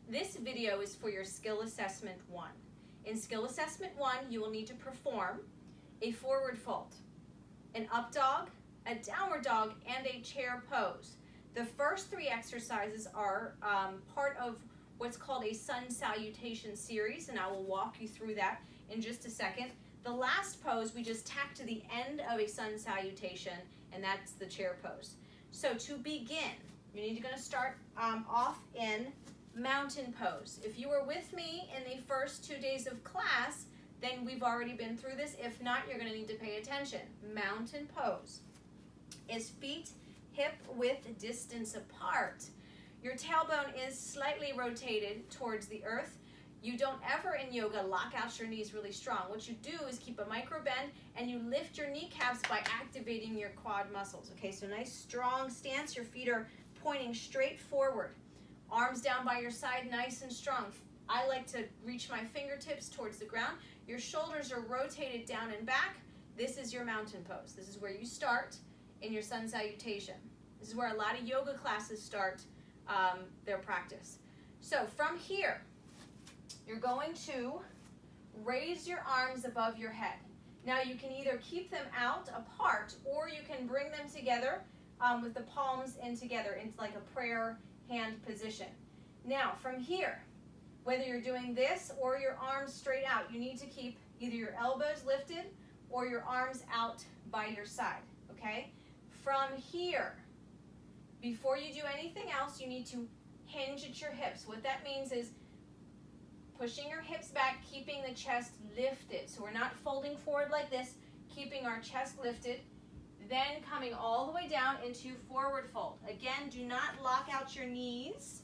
This video is for your Skill Assessment 1. In Skill Assessment 1, you will need to perform a forward fold, an up dog, a downward dog, and a chair pose. The first three exercises are part of what's called a sun salutation series, and I will walk you through that in just a second. The last pose we just tack to the end of a sun salutation, and that's the chair pose. So to begin, you're going to start off in mountain pose. If you were with me in the first 2 days of class, then we've already been through this. If not, you're going to need to pay attention. Mountain pose is feet hip width distance apart. Your tailbone is slightly rotated towards the earth. You don't ever in yoga lock out your knees really strong. What you do is keep a micro bend and you lift your kneecaps by activating your quad muscles. Okay, so nice strong stance. Your feet are pointing straight forward. Arms down by your side, nice and strong. I like to reach my fingertips towards the ground. Your shoulders are rotated down and back. This is your mountain pose. This is where you start in your sun salutation. This is where a lot of yoga classes start their practice. So from here, you're going to raise your arms above your head. Now you can either keep them out apart or you can bring them together with the palms in together into like a prayer hand position. Now from here, whether you're doing this or your arms straight out, you need to keep either your elbows lifted or your arms out by your side, okay? From here, before you do anything else, you need to hinge at your hips. What that means is pushing your hips back, keeping the chest lifted. So we're not folding forward like this, keeping our chest lifted, then coming all the way down into forward fold. Again, do not lock out your knees.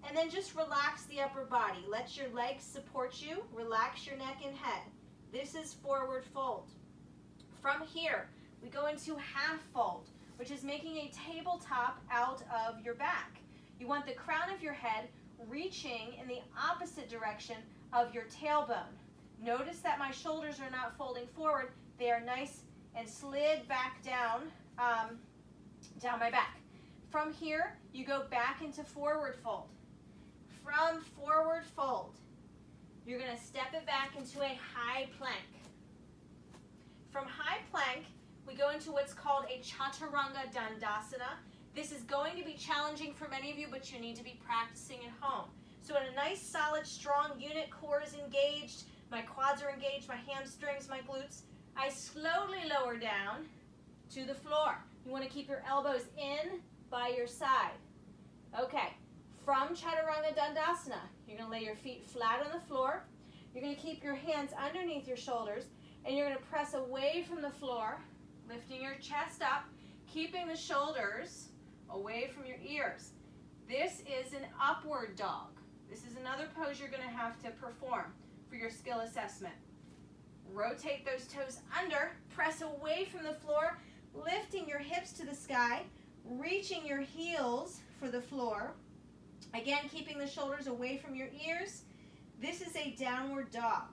And then just relax the upper body. Let your legs support you. Relax your neck and head. This is forward fold. From here, we go into half fold, which is making a tabletop out of your back. You want the crown of your head reaching in the opposite direction of your tailbone. Notice that my shoulders are not folding forward. They are nice and slid back down, down my back. From here, you go back into forward fold. From forward fold, you're going to step it back into a high plank. From high plank, we go into what's called a chaturanga dandasana. This is going to be challenging for many of you, but you need to be practicing at home. So in a nice, solid, strong unit, core is engaged, my quads are engaged, my hamstrings, my glutes, I slowly lower down to the floor. You want to keep your elbows in by your side. Okay, from chaturanga dandasana, you're going to lay your feet flat on the floor. You're going to keep your hands underneath your shoulders, and you're going to press away from the floor, lifting your chest up, keeping the shoulders away from your ears. This is an upward dog. This is another pose you're going to have to perform for your skill assessment. Rotate those toes under, press away from the floor, lifting your hips to the sky, reaching your heels for the floor. Again, keeping the shoulders away from your ears. This is a downward dog.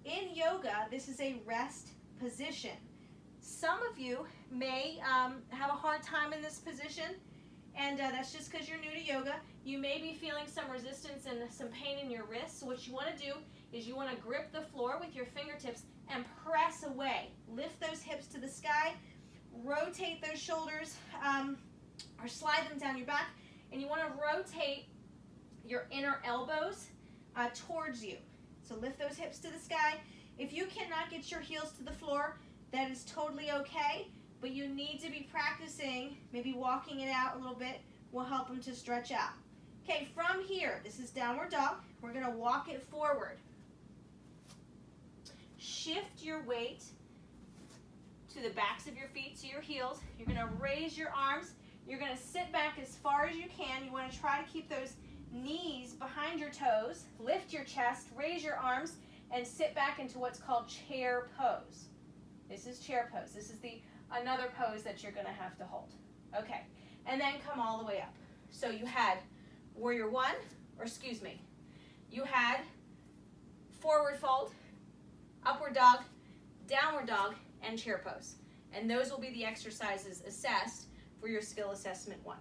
In yoga, this is a rest position. Some of you may have a hard time in this position, and that's just because you're new to yoga. You may be feeling some resistance and some pain in your wrists. So what you want to do is you want to grip the floor with your fingertips and press away. Lift those hips to the sky, rotate those shoulders or slide them down your back, and you want to rotate your inner elbows towards you. So lift those hips to the sky. If you cannot get your heels to the floor, that is totally okay, but you need to be practicing, maybe walking it out a little bit will help them to stretch out. Okay, from here, this is downward dog. We're going to walk it forward. Shift your weight to the backs of your feet, to your heels. You're going to raise your arms. You're going to sit back as far as you can. You want to try to keep those knees behind your toes. Lift your chest, raise your arms, and sit back into what's called chair pose. This is chair pose. This is another pose that you're going to have to hold. Okay, and then come all the way up. So you had warrior one, you had forward fold, upward dog, downward dog, and chair pose. And those will be the exercises assessed for your skill assessment 1.